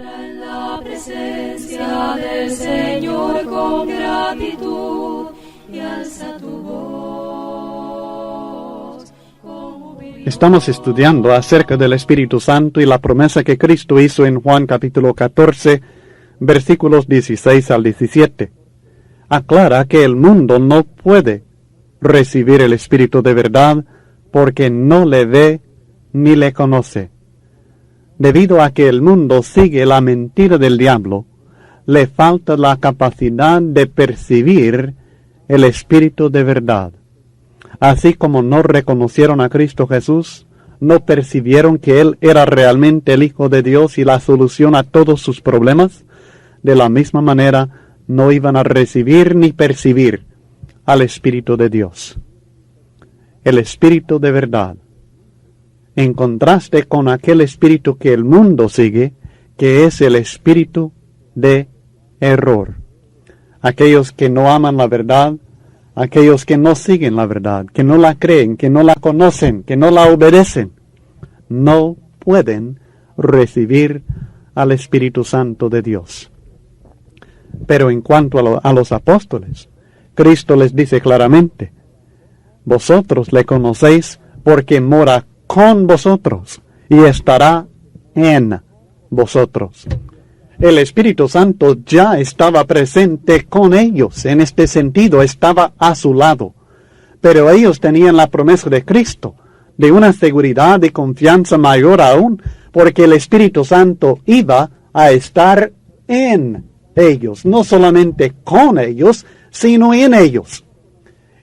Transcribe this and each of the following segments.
En la presencia del Señor con gratitud y alza tu voz. Estamos estudiando acerca del Espíritu Santo y la promesa que Cristo hizo en Juan capítulo 14, versículos 16 al 17. Aclara que el mundo no puede recibir el Espíritu de verdad porque no le ve ni le conoce. Debido a que el mundo sigue la mentira del diablo, le falta la capacidad de percibir el Espíritu de verdad. Así como no reconocieron a Cristo Jesús, no percibieron que Él era realmente el Hijo de Dios y la solución a todos sus problemas, de la misma manera no iban a recibir ni percibir al Espíritu de Dios. El Espíritu de verdad. En contraste con aquel espíritu que el mundo sigue, que es el espíritu de error. Aquellos que no aman la verdad, aquellos que no siguen la verdad, que no la creen, que no la conocen, que no la obedecen, no pueden recibir al Espíritu Santo de Dios. Pero en cuanto a los apóstoles, Cristo les dice claramente, vosotros le conocéis porque mora con vosotros y estará en vosotros. El Espíritu Santo ya estaba presente con ellos, en este sentido estaba a su lado, pero ellos tenían la promesa de Cristo, de una seguridad y confianza mayor aún, porque el Espíritu Santo iba a estar en ellos, no solamente con ellos, sino en ellos.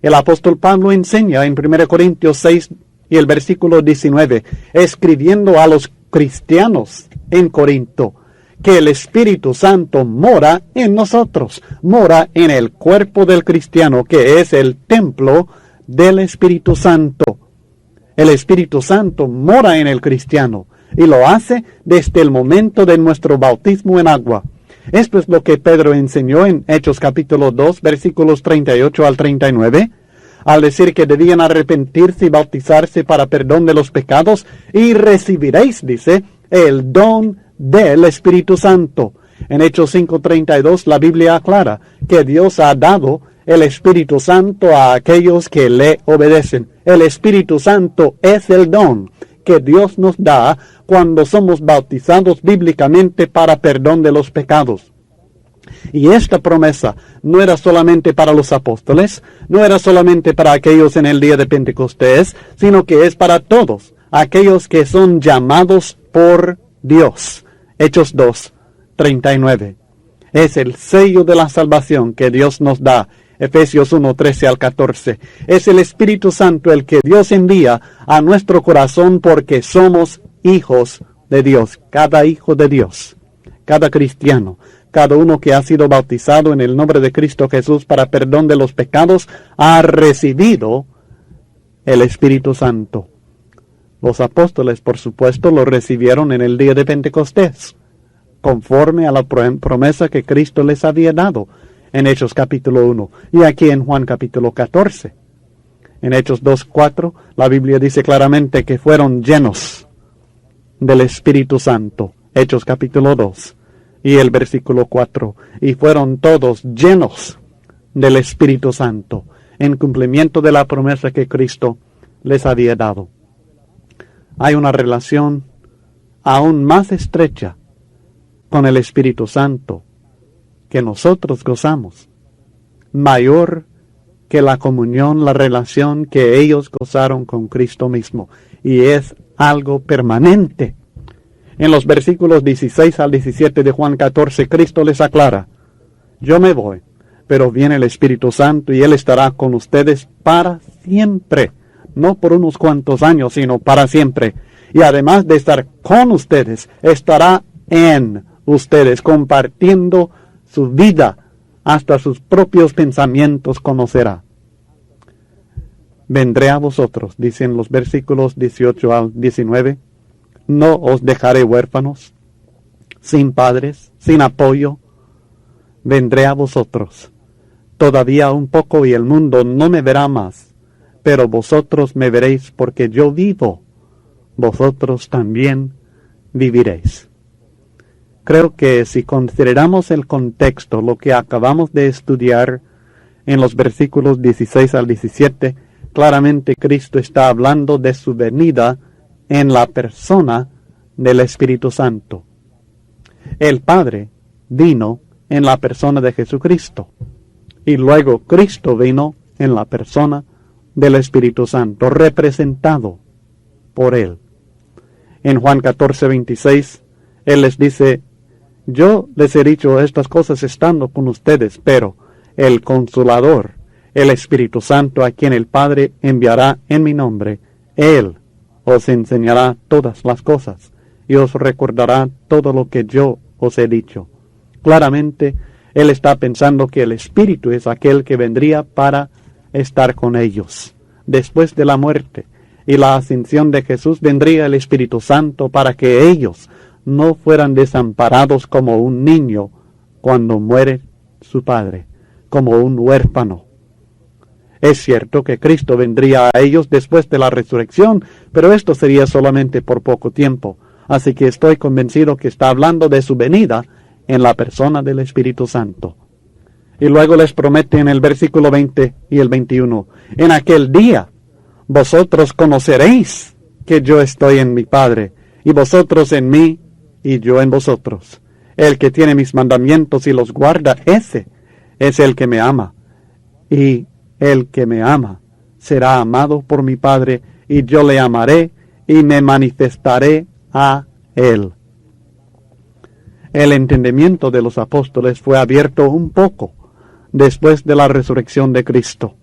El apóstol Pablo enseña en 1 Corintios 6 y el versículo 19, escribiendo a los cristianos en Corinto, que el Espíritu Santo mora en nosotros, mora en el cuerpo del cristiano, que es el templo del Espíritu Santo. El Espíritu Santo mora en el cristiano y lo hace desde el momento de nuestro bautismo en agua. Esto es lo que Pedro enseñó en Hechos capítulo 2, versículos 38 al 39, al decir que debían arrepentirse y bautizarse para perdón de los pecados, y recibiréis, dice, el don del Espíritu Santo. En Hechos 5:32 la Biblia aclara que Dios ha dado el Espíritu Santo a aquellos que le obedecen. El Espíritu Santo es el don que Dios nos da cuando somos bautizados bíblicamente para perdón de los pecados. Y esta promesa no era solamente para los apóstoles, no era solamente para aquellos en el día de Pentecostés, sino que es para todos aquellos que son llamados por Dios. Hechos 2, 39. Es el sello de la salvación que Dios nos da. Efesios 1, 13 al 14. Es el Espíritu Santo el que Dios envía a nuestro corazón porque somos hijos de Dios. Cada hijo de Dios, cada cristiano, cada uno que ha sido bautizado en el nombre de Cristo Jesús para perdón de los pecados, ha recibido el Espíritu Santo. Los apóstoles, por supuesto, lo recibieron en el día de Pentecostés, conforme a la promesa que Cristo les había dado en Hechos capítulo 1 y aquí en Juan capítulo 14. En Hechos 2:4 la Biblia dice claramente que fueron llenos del Espíritu Santo. Hechos capítulo 2 y el versículo 4. Y fueron todos llenos del Espíritu Santo en cumplimiento de la promesa que Cristo les había dado. Hay una relación aún más estrecha con el Espíritu Santo que nosotros gozamos, mayor que la comunión, la relación que ellos gozaron con Cristo mismo, y es algo permanente. En los versículos 16 al 17 de Juan 14, Cristo les aclara, yo me voy, pero viene el Espíritu Santo y Él estará con ustedes para siempre, no por unos cuantos años, sino para siempre. Y además de estar con ustedes, estará en ustedes, compartiendo su vida, hasta sus propios pensamientos conocerá. Vendré a vosotros, dicen los versículos 18 al 19, no os dejaré huérfanos, sin padres, sin apoyo, vendré a vosotros. Todavía un poco y el mundo no me verá más, pero vosotros me veréis porque yo vivo, vosotros también viviréis. Creo que si consideramos el contexto, lo que acabamos de estudiar en los versículos 16 al 17, claramente Cristo está hablando de su venida en la persona del Espíritu Santo. El Padre vino en la persona de Jesucristo, y luego Cristo vino en la persona del Espíritu Santo, representado por Él. En Juan 14:26, Él les dice: yo les he dicho estas cosas estando con ustedes, pero el Consolador, el Espíritu Santo, a quien el Padre enviará en mi nombre, Él os enseñará todas las cosas y os recordará todo lo que yo os he dicho. Claramente, Él está pensando que el Espíritu es aquel que vendría para estar con ellos. Después de la muerte y la ascensión de Jesús, vendría el Espíritu Santo para que ellos no fueran desamparados como un niño cuando muere su padre, como un huérfano. Es cierto que Cristo vendría a ellos después de la resurrección, pero esto sería solamente por poco tiempo. Así que estoy convencido que está hablando de su venida en la persona del Espíritu Santo. Y luego les promete en el versículo 20 y el 21, en aquel día vosotros conoceréis que yo estoy en mi Padre, y vosotros en mí, y yo en vosotros. El que tiene mis mandamientos y los guarda, ese es el que me ama. Y el que me ama será amado por mi Padre, y yo le amaré y me manifestaré a él. El entendimiento de los apóstoles fue abierto un poco después de la resurrección de Cristo,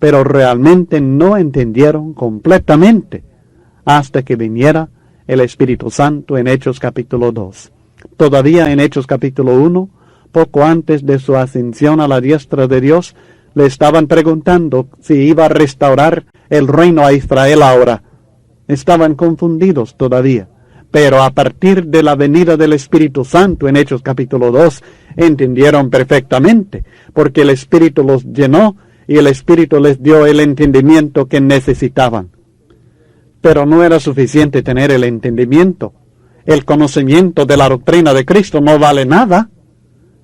pero realmente no entendieron completamente hasta que viniera el Espíritu Santo en Hechos capítulo 2. Todavía en Hechos capítulo 1, poco antes de su ascensión a la diestra de Dios, le estaban preguntando si iba a restaurar el reino a Israel ahora. Estaban confundidos todavía. Pero a partir de la venida del Espíritu Santo en Hechos capítulo 2, entendieron perfectamente, porque el Espíritu los llenó y el Espíritu les dio el entendimiento que necesitaban. Pero no era suficiente tener el entendimiento. El conocimiento de la doctrina de Cristo no vale nada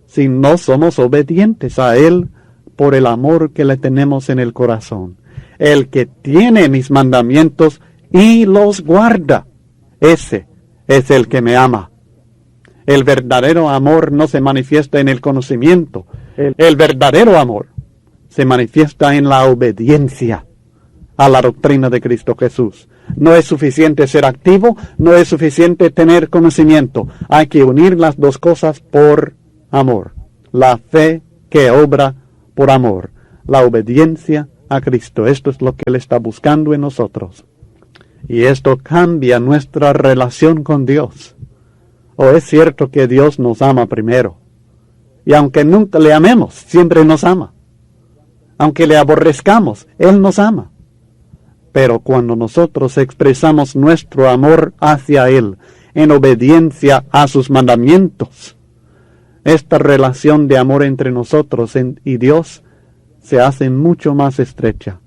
si no somos obedientes a Él por el amor que le tenemos en el corazón. El que tiene mis mandamientos y los guarda, ese es el que me ama. El verdadero amor no se manifiesta en el conocimiento. El verdadero amor se manifiesta en la obediencia a la doctrina de Cristo Jesús. No es suficiente ser activo, no es suficiente tener conocimiento. Hay que unir las dos cosas por amor. La fe que obra por amor. La obediencia a Cristo. Esto es lo que Él está buscando en nosotros. Y esto cambia nuestra relación con Dios. Es cierto que Dios nos ama primero. Y aunque nunca le amemos, siempre nos ama. Aunque le aborrezcamos, Él nos ama. Pero cuando nosotros expresamos nuestro amor hacia Él en obediencia a sus mandamientos, esta relación de amor entre nosotros y Dios se hace mucho más estrecha.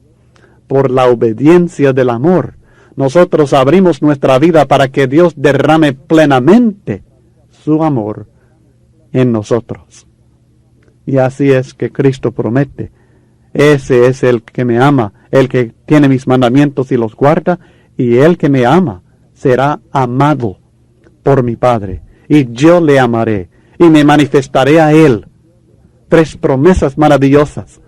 Por la obediencia del amor, nosotros abrimos nuestra vida para que Dios derrame plenamente su amor en nosotros. Y así es que Cristo promete: ese es el que me ama, el que tiene mis mandamientos y los guarda, y el que me ama será amado por mi Padre, y yo le amaré, y me manifestaré a Él. 3 promesas maravillosas.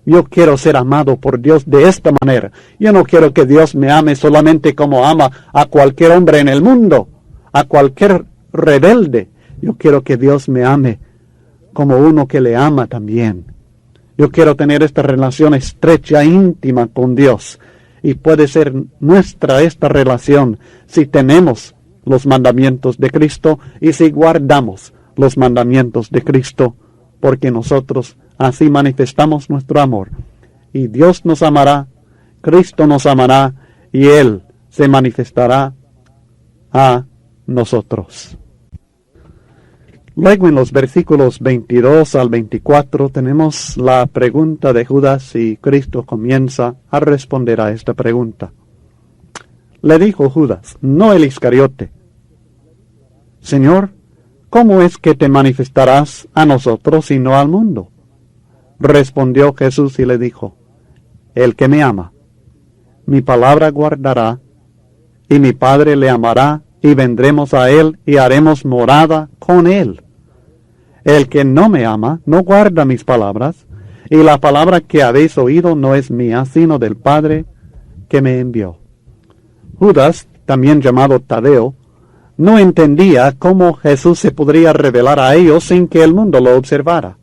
Yo quiero ser amado por Dios de esta manera. Yo no quiero que Dios me ame solamente como ama a cualquier hombre en el mundo, a cualquier rebelde. Yo quiero que Dios me ame como uno que le ama también. Yo quiero tener esta relación estrecha, íntima con Dios. Y puede ser nuestra esta relación si tenemos los mandamientos de Cristo y si guardamos los mandamientos de Cristo, porque nosotros así manifestamos nuestro amor. Y Dios nos amará, Cristo nos amará, y Él se manifestará a nosotros. Luego en los versículos 22 al 24 tenemos la pregunta de Judas y Cristo comienza a responder a esta pregunta. Le dijo Judas, no el Iscariote: Señor, ¿cómo es que te manifestarás a nosotros y no al mundo? Respondió Jesús y le dijo, el que me ama, mi palabra guardará, y mi Padre le amará, y vendremos a él y haremos morada con él. El que no me ama, no guarda mis palabras, y la palabra que habéis oído no es mía, sino del Padre que me envió. Judas, también llamado Tadeo, no entendía cómo Jesús se podría revelar a ellos sin que el mundo lo observara.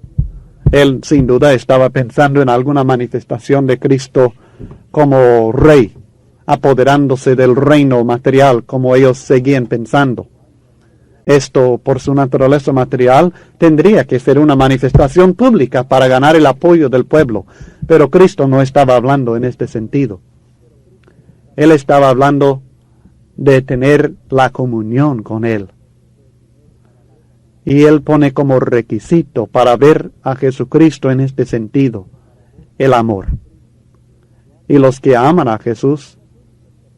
Él sin duda estaba pensando en alguna manifestación de Cristo como rey, apoderándose del reino material como ellos seguían pensando. Esto, por su naturaleza material, tendría que ser una manifestación pública para ganar el apoyo del pueblo, pero Cristo no estaba hablando en este sentido. Él estaba hablando de tener la comunión con Él. Y Él pone como requisito para ver a Jesucristo en este sentido, el amor. Y los que aman a Jesús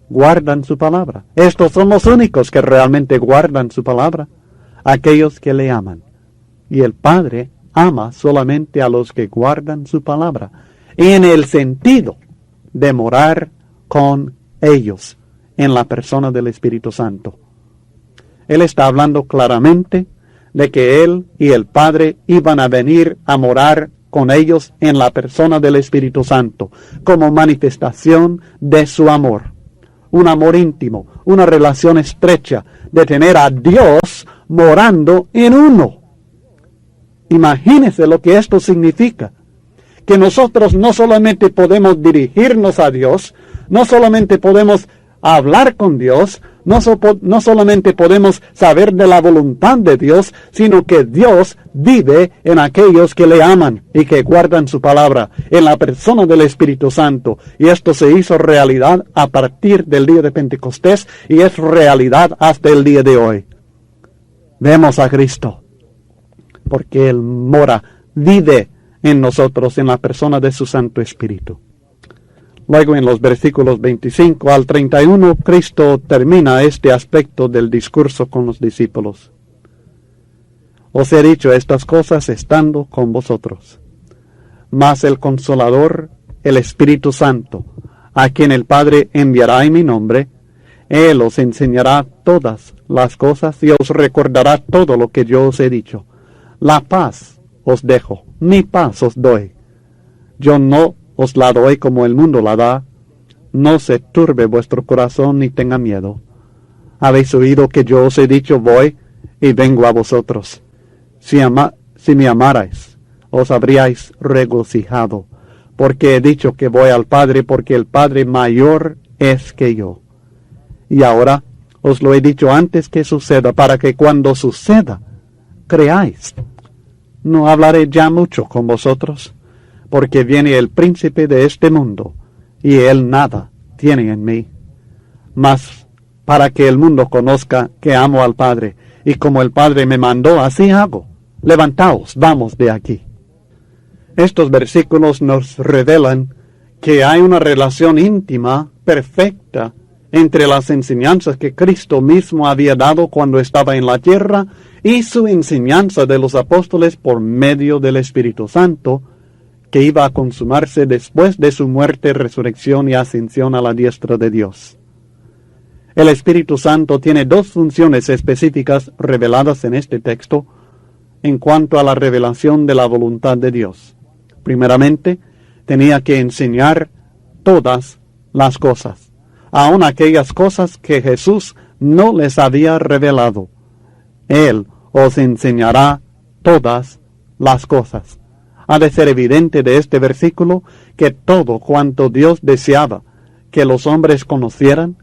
guardan su palabra. Estos son los únicos que realmente guardan su palabra, aquellos que le aman. Y el Padre ama solamente a los que guardan su palabra, en el sentido de morar con ellos en la persona del Espíritu Santo. Él está hablando claramente de que Él y el Padre iban a venir a morar con ellos en la persona del Espíritu Santo, como manifestación de su amor. Un amor íntimo, una relación estrecha de tener a Dios morando en uno. Imagínese lo que esto significa. Que nosotros no solamente podemos dirigirnos a Dios, no solamente podemos hablar con Dios, no solamente podemos saber de la voluntad de Dios, sino que Dios vive en aquellos que le aman y que guardan su palabra, en la persona del Espíritu Santo. Y esto se hizo realidad a partir del día de Pentecostés y es realidad hasta el día de hoy. Vemos a Cristo, porque Él mora, vive en nosotros en la persona de su Santo Espíritu. Luego en los versículos 25 al 31, Cristo termina este aspecto del discurso con los discípulos. Os he dicho estas cosas estando con vosotros. Mas el Consolador, el Espíritu Santo, a quien el Padre enviará en mi nombre, Él os enseñará todas las cosas y os recordará todo lo que yo os he dicho. La paz os dejo, mi paz os doy. Yo no os la doy como el mundo la da. No se turbe vuestro corazón ni tenga miedo. Habéis oído que yo os he dicho, voy y vengo a vosotros. Si me amarais, os habríais regocijado, porque he dicho que voy al Padre, porque el Padre mayor es que yo. Y ahora os lo he dicho antes que suceda, para que cuando suceda, creáis. No hablaré ya mucho con vosotros, porque viene el príncipe de este mundo, y él nada tiene en mí. Mas para que el mundo conozca que amo al Padre, y como el Padre me mandó, así hago. Levantaos, vamos de aquí. Estos versículos nos revelan que hay una relación íntima, perfecta, entre las enseñanzas que Cristo mismo había dado cuando estaba en la tierra y su enseñanza de los apóstoles por medio del Espíritu Santo, que iba a consumarse después de su muerte, resurrección y ascensión a la diestra de Dios. El Espíritu Santo tiene dos funciones específicas reveladas en este texto en cuanto a la revelación de la voluntad de Dios. Primeramente, tenía que enseñar todas las cosas, aun aquellas cosas que Jesús no les había revelado. Él os enseñará todas las cosas. Ha de ser evidente de este versículo que todo cuanto Dios deseaba que los hombres conocieran,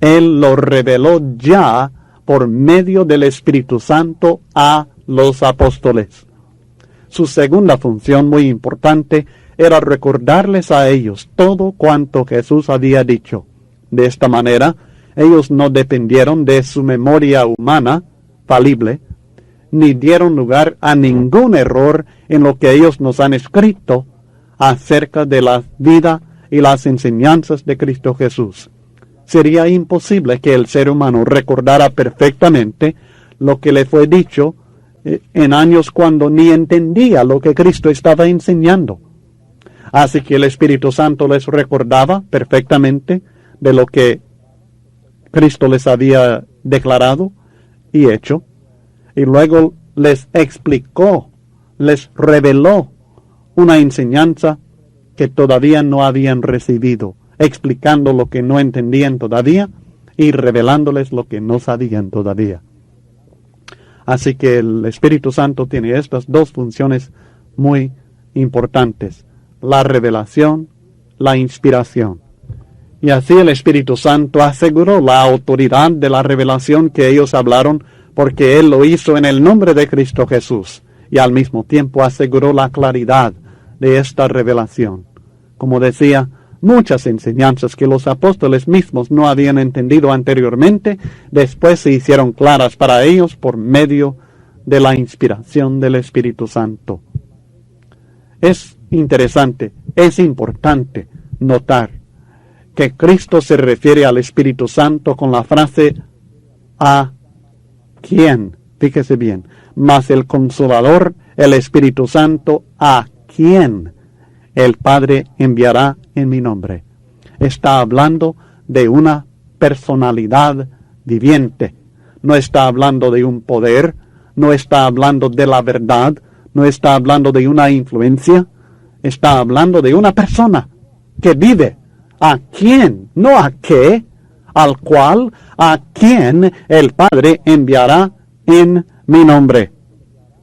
Él lo reveló ya por medio del Espíritu Santo a los apóstoles. Su segunda función, muy importante, era recordarles a ellos todo cuanto Jesús había dicho. De esta manera, ellos no dependieron de su memoria humana, falible, ni dieron lugar a ningún error en lo que ellos nos han escrito acerca de la vida y las enseñanzas de Cristo Jesús. Sería imposible que el ser humano recordara perfectamente lo que le fue dicho en años cuando ni entendía lo que Cristo estaba enseñando. Así que el Espíritu Santo les recordaba perfectamente de lo que Cristo les había declarado y hecho, y luego les explicó, les reveló una enseñanza que todavía no habían recibido, explicando lo que no entendían todavía y revelándoles lo que no sabían todavía. Así que el Espíritu Santo tiene estas dos funciones muy importantes: la revelación, la inspiración. Y así el Espíritu Santo aseguró la autoridad de la revelación que ellos hablaron, porque Él lo hizo en el nombre de Cristo Jesús, y al mismo tiempo aseguró la claridad de esta revelación. Como decía, muchas enseñanzas que los apóstoles mismos no habían entendido anteriormente, después se hicieron claras para ellos por medio de la inspiración del Espíritu Santo. Es interesante, es importante notar que Cristo se refiere al Espíritu Santo con la frase ¿a quién? Fíjese bien, mas el Consolador, el Espíritu Santo, ¿a quién el Padre enviará en mi nombre? Está hablando de una personalidad viviente. No está hablando de un poder, no está hablando de la verdad, no está hablando de una influencia. Está hablando de una persona que vive. ¿A quién? No a qué. Al cual, a quien el Padre enviará en mi nombre.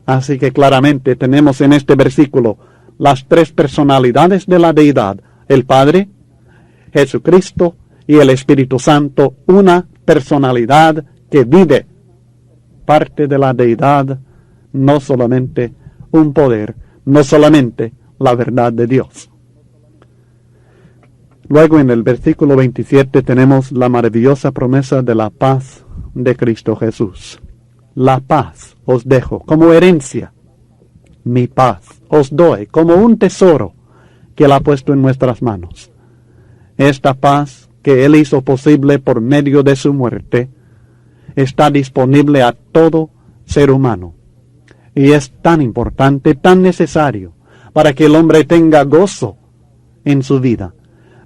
Así que claramente tenemos en este versículo las tres personalidades de la deidad: el Padre, Jesucristo y el Espíritu Santo, una personalidad que vive, parte de la deidad, no solamente un poder, no solamente la verdad de Dios. Luego en el versículo 27 tenemos la maravillosa promesa de la paz de Cristo Jesús. La paz os dejo como herencia, mi paz os doy como un tesoro que Él ha puesto en nuestras manos. Esta paz que Él hizo posible por medio de su muerte está disponible a todo ser humano. Y es tan importante, tan necesario, para que el hombre tenga gozo en su vida.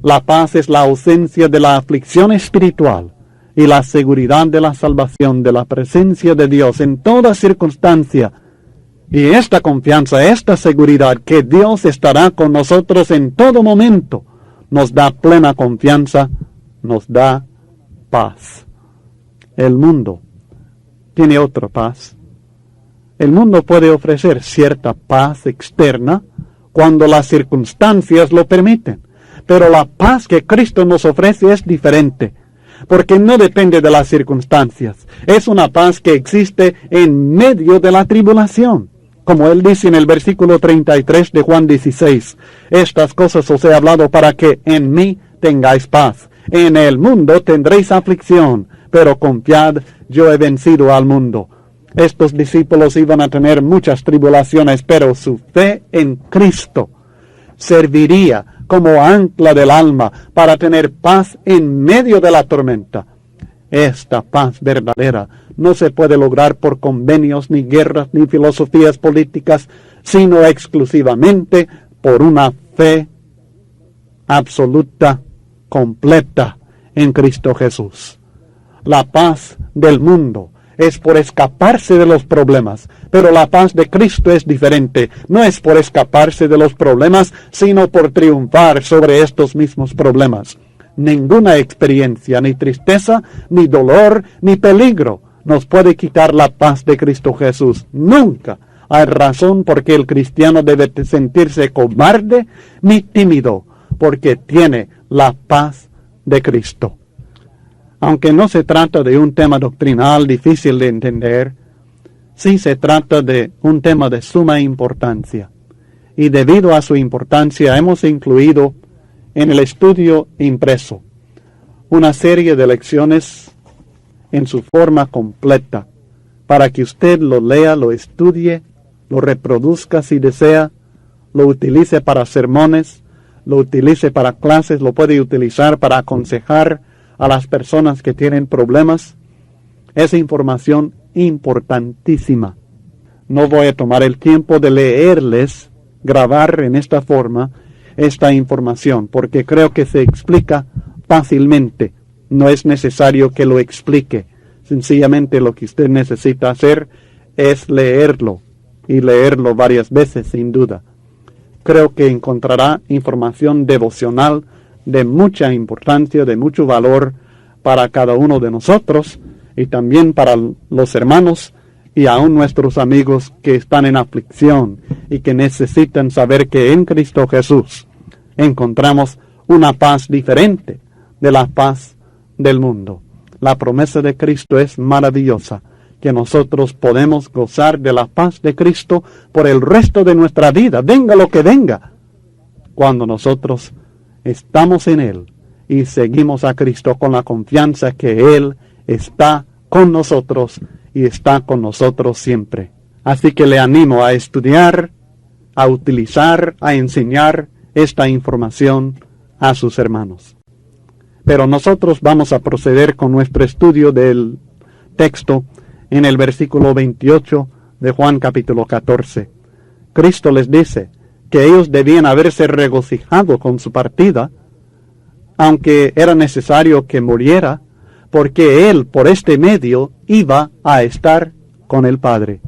La paz es la ausencia de la aflicción espiritual y la seguridad de la salvación, de la presencia de Dios en toda circunstancia. Y esta confianza, esta seguridad que Dios estará con nosotros en todo momento, nos da plena confianza, nos da paz. El mundo tiene otra paz. El mundo puede ofrecer cierta paz externa cuando las circunstancias lo permiten. Pero la paz que Cristo nos ofrece es diferente, porque no depende de las circunstancias. Es una paz que existe en medio de la tribulación. Como Él dice en el versículo 33 de Juan 16, estas cosas os he hablado para que en mí tengáis paz. En el mundo tendréis aflicción, pero confiad, yo he vencido al mundo. Estos discípulos iban a tener muchas tribulaciones, pero su fe en Cristo serviría como ancla del alma para tener paz en medio de la tormenta. Esta paz verdadera no se puede lograr por convenios, ni guerras, ni filosofías políticas, sino exclusivamente por una fe absoluta, completa en Cristo Jesús. La paz del mundo es por escaparse de los problemas, pero la paz de Cristo es diferente. No es por escaparse de los problemas, sino por triunfar sobre estos mismos problemas. Ninguna experiencia, ni tristeza, ni dolor, ni peligro nos puede quitar la paz de Cristo Jesús. Nunca hay razón por qué el cristiano debe sentirse cobarde ni tímido, porque tiene la paz de Cristo. Aunque no se trata de un tema doctrinal difícil de entender, sí se trata de un tema de suma importancia. Y debido a su importancia hemos incluido en el estudio impreso una serie de lecciones en su forma completa, para que usted lo lea, lo estudie, lo reproduzca si desea, lo utilice para sermones, lo utilice para clases, lo puede utilizar para aconsejar a las personas que tienen problemas. Esa información importantísima. No voy a tomar el tiempo de leerles, grabar en esta forma, esta información, porque creo que se explica fácilmente. No es necesario que lo explique. Sencillamente lo que usted necesita hacer es leerlo, y leerlo varias veces sin duda. Creo que encontrará información devocional de mucha importancia, de mucho valor para cada uno de nosotros y también para los hermanos y aún nuestros amigos que están en aflicción y que necesitan saber que en Cristo Jesús encontramos una paz diferente de la paz del mundo. La promesa de Cristo es maravillosa, que nosotros podemos gozar de la paz de Cristo por el resto de nuestra vida, venga lo que venga, cuando nosotros estamos en Él y seguimos a Cristo con la confianza que Él está con nosotros y está con nosotros siempre. Así que le animo a estudiar, a utilizar, a enseñar esta información a sus hermanos. Pero nosotros vamos a proceder con nuestro estudio del texto en el versículo 28 de Juan capítulo 14. Cristo les dice que ellos debían haberse regocijado con su partida, aunque era necesario que muriera, porque Él, por este medio, iba a estar con el Padre.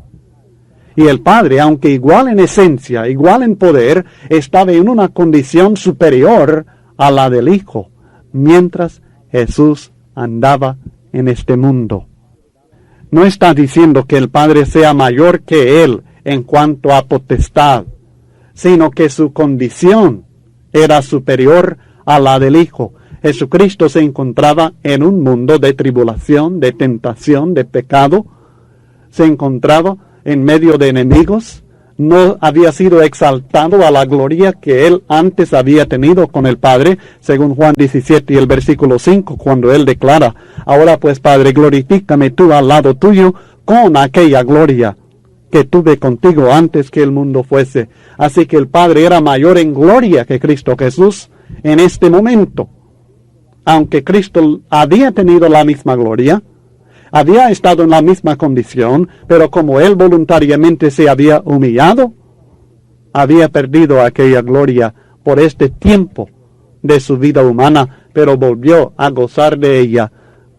Y el Padre, aunque igual en esencia, igual en poder, estaba en una condición superior a la del Hijo, mientras Jesús andaba en este mundo. No está diciendo que el Padre sea mayor que Él en cuanto a potestad, sino que su condición era superior a la del Hijo. Jesucristo se encontraba en un mundo de tribulación, de tentación, de pecado. Se encontraba en medio de enemigos. No había sido exaltado a la gloria que Él antes había tenido con el Padre, según Juan 17 y el versículo 5, cuando Él declara: ahora pues, Padre, glorifícame tú al lado tuyo con aquella gloria que tuve contigo antes que el mundo fuese. Así que el Padre era mayor en gloria que Cristo Jesús en este momento. Aunque Cristo había tenido la misma gloria, había estado en la misma condición, pero como Él voluntariamente se había humillado, había perdido aquella gloria por este tiempo de su vida humana, pero volvió a gozar de ella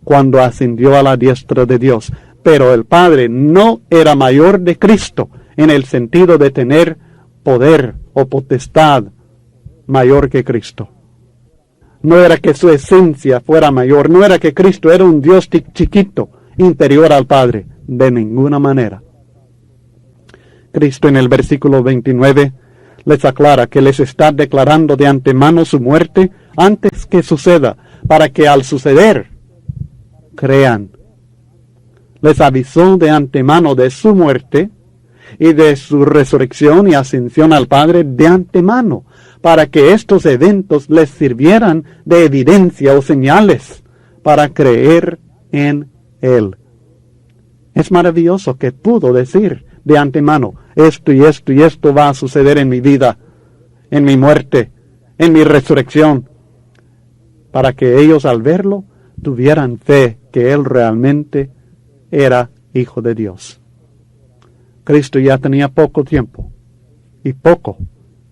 cuando ascendió a la diestra de Dios. Pero el Padre no era mayor de Cristo en el sentido de tener poder o potestad mayor que Cristo. No era que su esencia fuera mayor, no era que Cristo era un Dios chiquito, inferior al Padre, de ninguna manera. Cristo en el versículo 29 les aclara que les está declarando de antemano su muerte antes que suceda, para que al suceder crean. Les avisó de antemano de su muerte y de su resurrección y ascensión al Padre de antemano, para que estos eventos les sirvieran de evidencia o señales para creer en Él. Es maravilloso que pudo decir de antemano: esto y esto y esto va a suceder en mi vida, en mi muerte, en mi resurrección, para que ellos al verlo tuvieran fe que Él realmente era Hijo de Dios. Cristo ya tenía poco tiempo y poco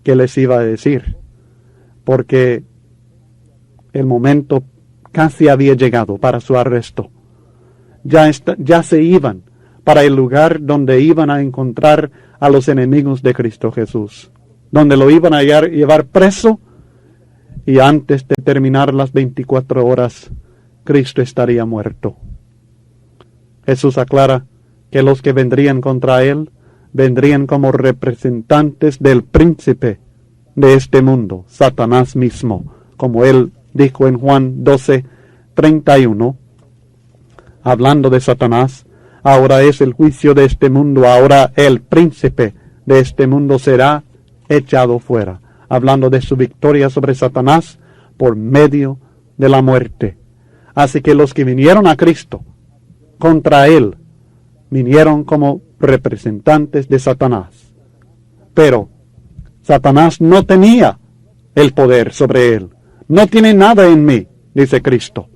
que les iba a decir, porque el momento casi había llegado para su arresto. Ya se iban para el lugar donde iban a encontrar a los enemigos de Cristo Jesús, donde lo iban a llevar preso, y antes de terminar las 24 horas, Cristo estaría muerto. Jesús aclara que los que vendrían contra Él vendrían como representantes del príncipe de este mundo, Satanás mismo, como Él dijo en Juan 12:31, hablando de Satanás: ahora es el juicio de este mundo, ahora el príncipe de este mundo será echado fuera, hablando de su victoria sobre Satanás por medio de la muerte. Así que los que vinieron a Cristo contra Él vinieron como representantes de Satanás. Pero Satanás no tenía el poder sobre Él. No tiene nada en mí, dice Cristo.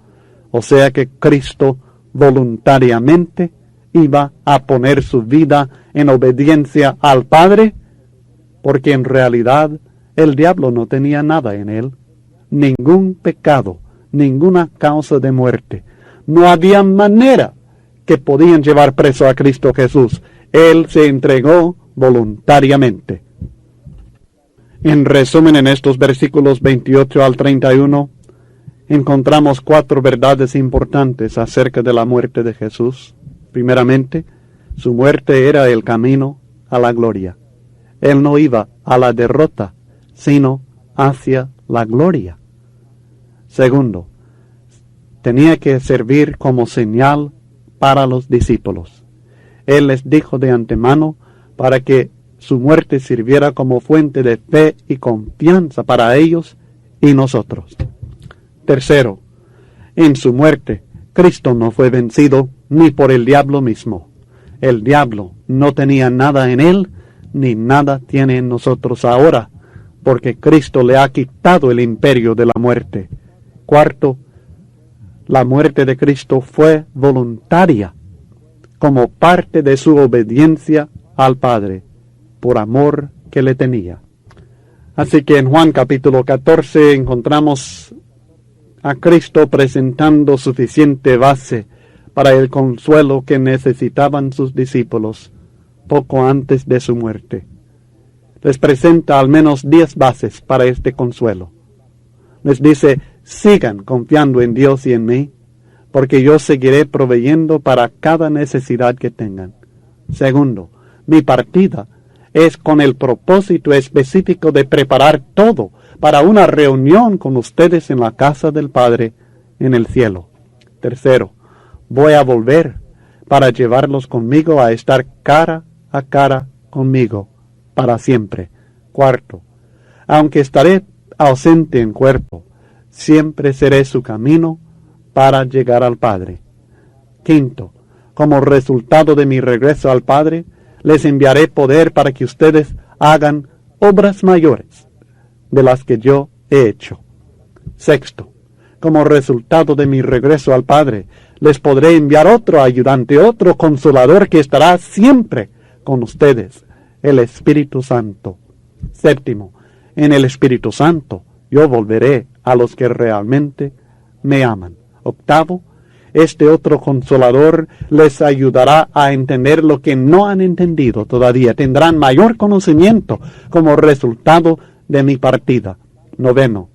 O sea que Cristo voluntariamente iba a poner su vida en obediencia al Padre? Porque en realidad el diablo no tenía nada en él, ningún pecado, ninguna causa de muerte. No había manera que podían llevar preso a Cristo Jesús. Él se entregó voluntariamente. En resumen, en estos versículos 28 al 31, encontramos 4 verdades importantes acerca de la muerte de Jesús. Primeramente, su muerte era el camino a la gloria. Él no iba a la derrota, sino hacia la gloria. Segundo, tenía que servir como señal para los discípulos. Él les dijo de antemano para que su muerte sirviera como fuente de fe y confianza para ellos y nosotros. Tercero, en su muerte, Cristo no fue vencido ni por el diablo mismo. El diablo no tenía nada en él, ni nada tiene en nosotros ahora, porque Cristo le ha quitado el imperio de la muerte. Cuarto, la muerte de Cristo fue voluntaria, como parte de su obediencia al Padre, por amor que le tenía. Así que en Juan capítulo 14 encontramos a Cristo presentando suficiente base para el consuelo que necesitaban sus discípulos poco antes de su muerte. Les presenta al menos 10 bases para este consuelo. Les dice: sigan confiando en Dios y en mí, porque yo seguiré proveyendo para cada necesidad que tengan. Segundo, mi partida es con el propósito específico de preparar todo para una reunión con ustedes en la casa del Padre en el cielo. Tercero, voy a volver para llevarlos conmigo a estar cara a cara conmigo para siempre. Cuarto, aunque estaré ausente en cuerpo, siempre seré su camino para llegar al Padre. Quinto, como resultado de mi regreso al Padre, les enviaré poder para que ustedes hagan obras mayores de las que yo he hecho. Sexto, como resultado de mi regreso al Padre, les podré enviar otro ayudante, otro consolador que estará siempre con ustedes, el Espíritu Santo. Séptimo, en el Espíritu Santo yo volveré a los que realmente me aman. Octavo, este otro consolador les ayudará a entender lo que no han entendido todavía. Tendrán mayor conocimiento como resultado de mi partida. Noveno,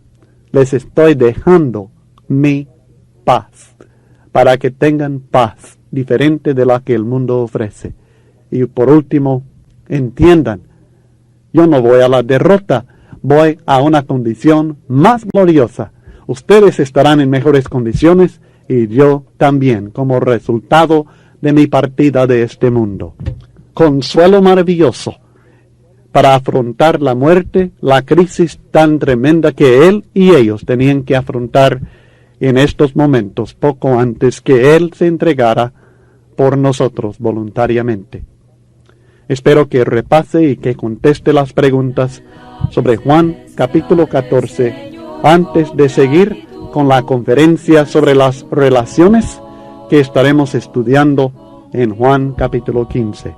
les estoy dejando mi paz, para que tengan paz diferente de la que el mundo ofrece. Y por último, entiendan, yo no voy a la derrota, voy a una condición más gloriosa. Ustedes estarán en mejores condiciones y yo también, como resultado de mi partida de este mundo. Consuelo maravilloso para afrontar la muerte, la crisis tan tremenda que él y ellos tenían que afrontar en estos momentos, poco antes que él se entregara por nosotros voluntariamente. Espero que repase y que conteste las preguntas sobre Juan capítulo 14 antes de seguir con la conferencia sobre las relaciones que estaremos estudiando en Juan capítulo 15.